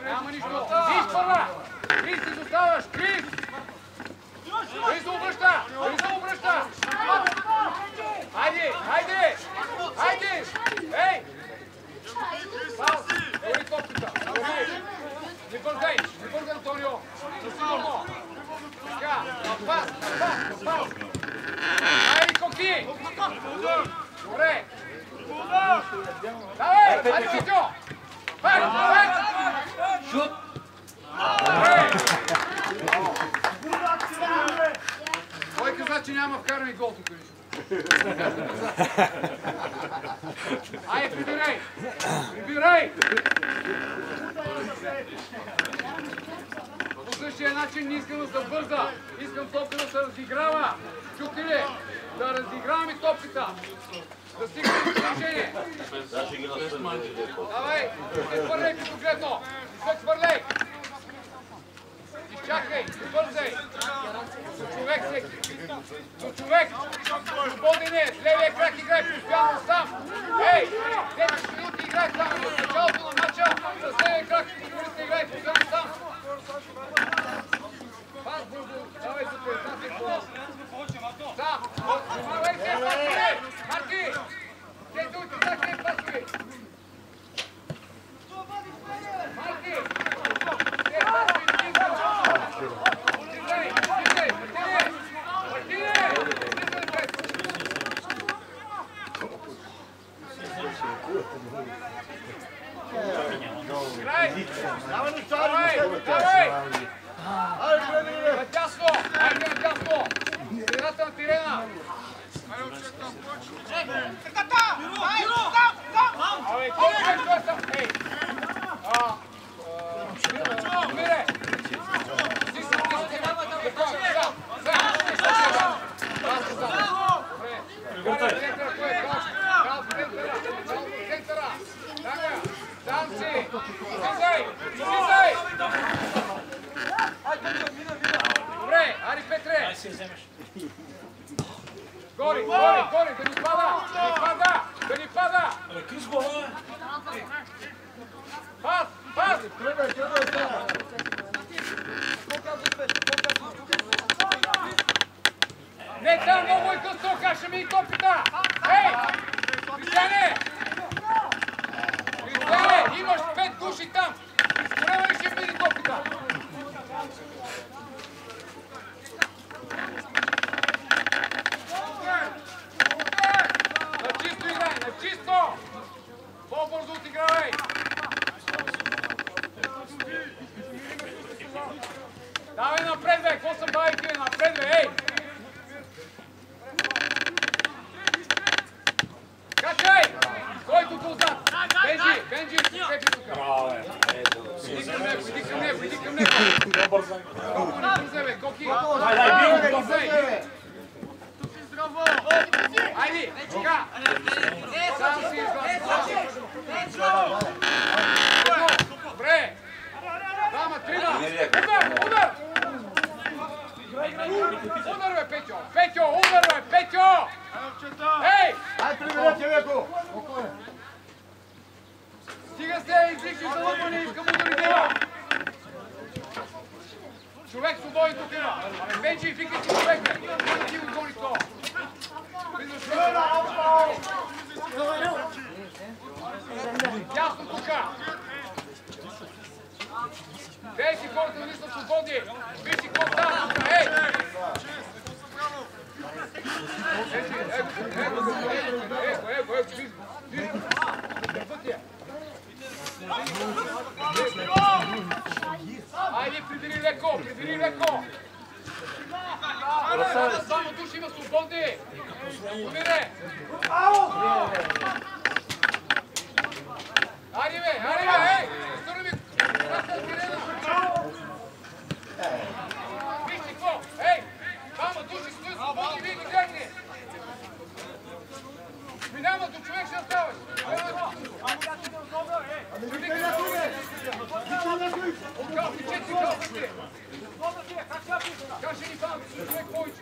Няма нищо. Крис, първа! Крис, ти заставаш! Крис! Крис, обръщай! обръща! Дали се обръща! Хайде! Хайде! Хайде! Ей! Гори топката! Не бързай! Не бързай, Антонио! Сигурно! Така! Напас! Напас! Хайде, Коки! Добре! Давай! Хайде, Витьо! Пак! Шут! Добре! Кой каза, че няма вкарани гол тук? Айде, прибирай! Прибирай! По същия начин не искам да се бърза. Искам топка да се разиграва. Чухте ли? Да разиграваме топката. Да стигнем до положение. Давай! Не хвърляй като гледно! Не хвърляй! Изчакай! Не бързай! До човек всеки! До човек! Свободене! С левия крак играй постоянно сам! Ей! 10 минути играй сам! В началото на матча с левия крак играй постоянно сам! Пас, Бургу! Давай за това! Сам! Давай се! Пасове! Марки! Те дойте така пасове! Марки! Те пасове! Давай! Надясно! Айде надясно! Средата на терена! Абе, кой е това съм? Ей! Мире! Данци! Слизай! Слизай! Добре, Ари Петре! Гори, гори, гори! Да ни пада! Да ни пада! Да ни пада! Пас! Пас! Не там, много е късно! Каша ми и топката! Ей! Кристияне! Кристияне! Имаш 5 души там! Изкорема ли ще види топката? На чисто играй! На чисто! По-бързо отигравай! Давай напред, бе! Какво са байки? Напред, бе! Ей! Качай! Кой тук отзад? Бенджи! Бенджи! Качай тук! Иди към него! Иди към него! Иди към него! Колко не бързе, бе! Коки! Дай, бързай! Айди! Така! Сам си извън! Добре! Дама, трима! Удар! Удар! Удар, бе, Петьо! Петьо! Удар, бе, Петьо! Ей! Ай, приберете, леко! Стига се, излишни залъпани, искам удари да има! Човек свободен тук има! Бенджи, викай си човек, бе! Не ти го гони то! Ясно тука! Вей си хората, нали са свободни! Виж си какво става тука, ей! Его, виж го! Айде, прибери леко, прибери леко! Само души има свободни! Помире! Айде, бе, ей! Стърни ми! Вижте какво! Ей! Двама души стоят свободни, вие ги гледате! Минава до човек ще оставаш! Каше ни там, човек повече!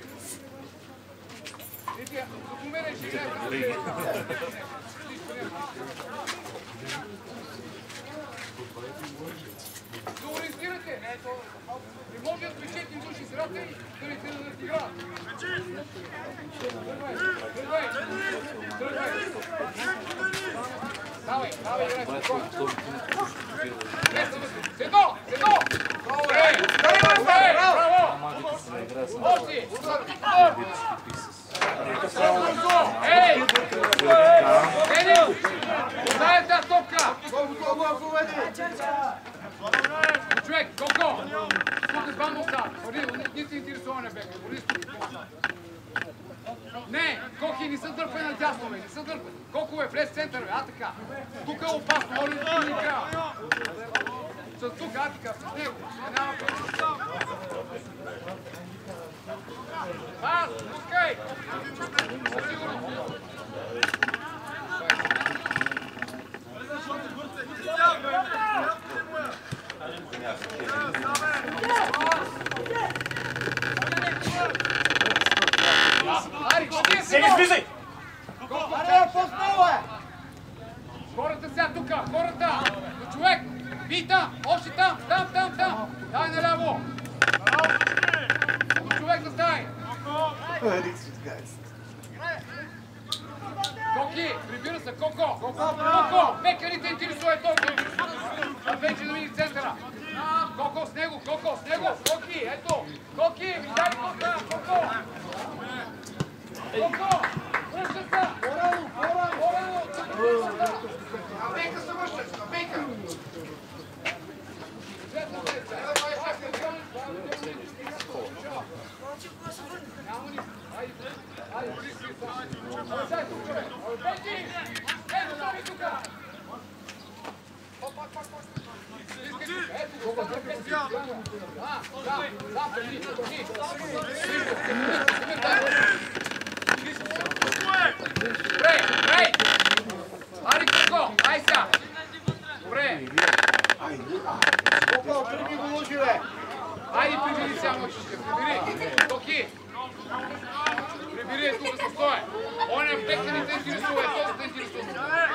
Иди, помереш и гледай! Да ориентирате. Не може да спечете души средата и да не се дадат игра. Тръгвай. Давай, играй спокойно. Седно! Браво! Още! Ей! Ени! Дай тази топка! Човек, Коко! Тук два моста! Не се интересува на бека. Не, Коки, не се дърпай на дясно, не се дърпай. Коко влез в център, така. Тук е опасно, моля да не игра. С тук, така, с него. Няма път. Пускай! Сигурно. Слизай! Хората сега тук, хората! Човек! Би там! Още там! Там! Дай наляво! Човек да стане! Коки! Прибира се! Коко! Нека ни те интересува той! А вече да види центъра! Коко с него! Коки! Ето! Коки! Ми дай кока! Коко! Връща се! Орано! Бейка се връща! Бейка! Добре! Ари, Коко! Ай сега! Добре! Коко, приби го лъжи, бе! Айде, прибери сега мъчите! Прибери! Токи! Прибери е тук с стоя! Он е бека не те интересува, този те интересува!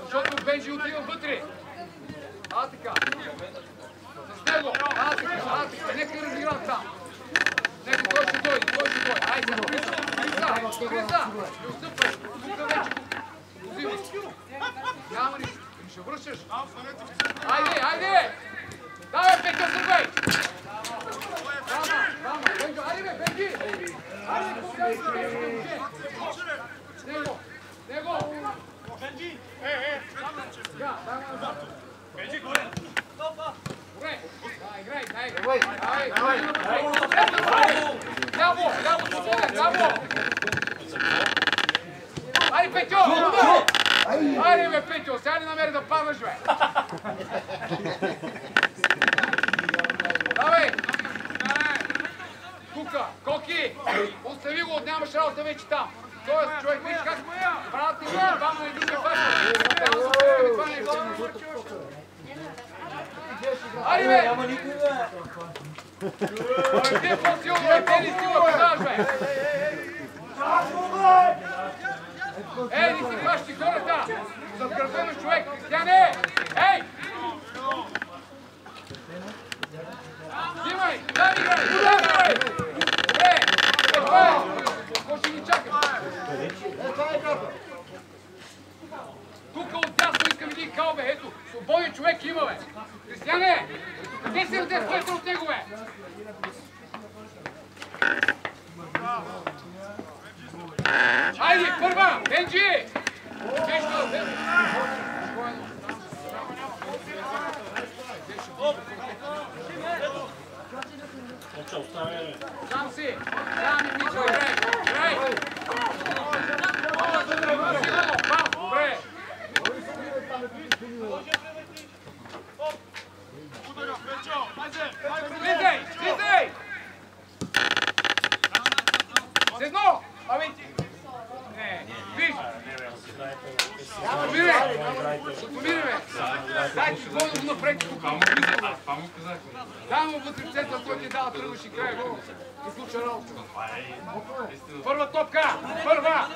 Защото Бенджи отива вътре! Така! С него! Така! Нека разиграва там! Нека той ще дойде! Айде сега! Криса! Не отстъпвай! Тук вече! Взимай! Няма нищо! Ще връщаш! Айде! Давай, Петя, сърбай! Айде, бе, Бенджи! Айде, купай! С него! Бенджи! Бенджи, горе! Добре! Играй! Ляво! Айде, Петю! Айде, бе, Петю! Сега не намери да падаш, бе! Давай! Тука! Коки! Остави го, нямаш работа вече там! Тоест, човек, виж как правят ти го, двама на един фашо! Трябва да се това нещо! Айде, бе! Няма никой, бе! Ти е по-силно, бе! Те не си го подаваш, бе! Не си хващи хората! Зад гърба на човек! Кристияне! Ей! Взимай! Дай играй! Добре! Това е! Какво ще ни чакаш? Тук отдясно искам един кал, бе! Ето! Свободен човек има, бе! Кристияне! Къде си раде с от него, бе? Айде, първа! Бенджи! Там си! Там и Мичо, играй! Добре! Слизай! С едно! Не, виж! Сутомире, бе! Дай ти гони го напред, тук му влиза. Дай му вътре в център, който ти дава, тръгваш и края го. И случа работа. Първа топка! Първа!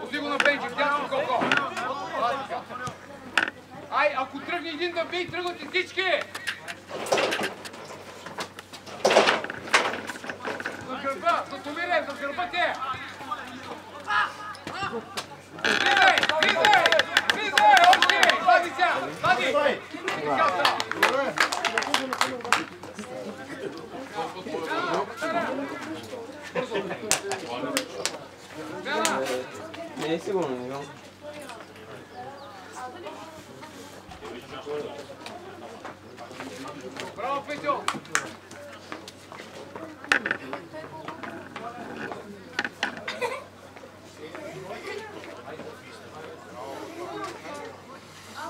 Оти го на Бенджи, вдясно Коко. Ай, ако тръгне един да бие, тръгвате всички! За гърба, за Томире, за гърба те! Слизай, слизай! Слизай, още! Вади сега, вади! Не е сигурно, не знам. Браво, Петьо!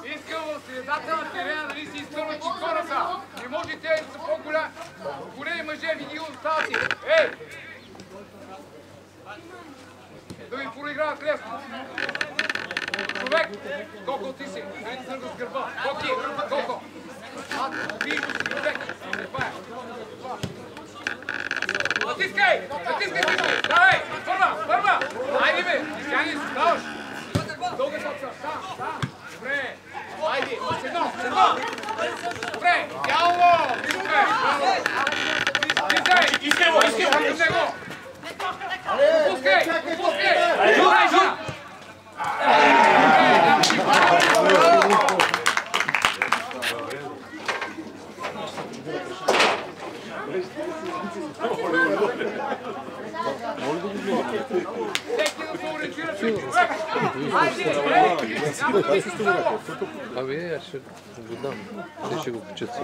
Искам в средата на терена дали си изтърват и хората. Не можете да са по-големи мъже, види го оставате. Ей! Да ви проиграват лесно. Човек, Коко ти си, да не тръгва с гърба. Коки, Коко. Виж го си, човек. Натискай! Натискай, натискай! Давай! Първа! Айде бе! Тя не си ставаш! Дълга точка! Там! Добре! Айде! Седно! Добре! Дяло! Искай го! Пускай! Жура! Абе, аз ще го дам. Те ще го печат си.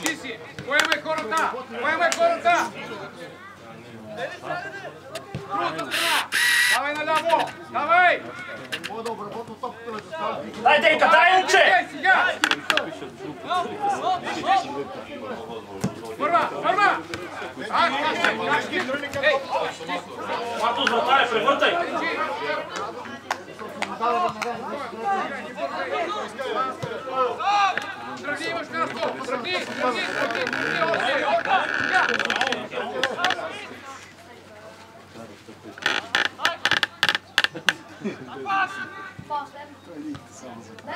Ти си! Поемай хората! Другата страна! Давай наляво! Давай! Дай, Дейка, дай, момче! Първа! Ей! Мартус, вратаря, превъртай! Тръгни, имаш място! Тръгни!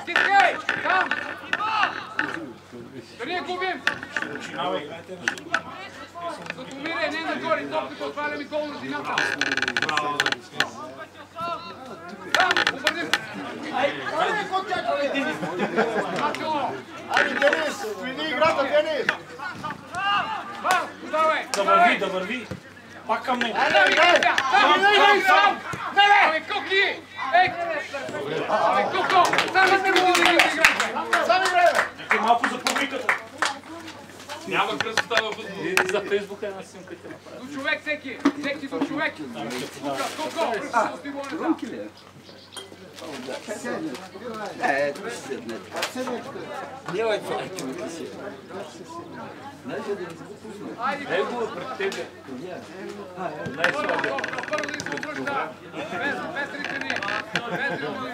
Стискай! Там! Да не губим! За Томире, не нагоре, топката отваляме гол на земята! Там! Обърни! Айде, Денис! Вини играта, Денис! Да върви! Пак към него! Абе, Коки! Ей! Абе, Коко! Сами сте го да играте! Сами играе! Малко за публиката! Няма красота във футбол. За Фейсбук една снимка те направи. До човек всеки! Всеки до човек! Коко! Рунки ли е? Айде, Него пред тебе. първо да изобръща! Без ритани! Без ритани!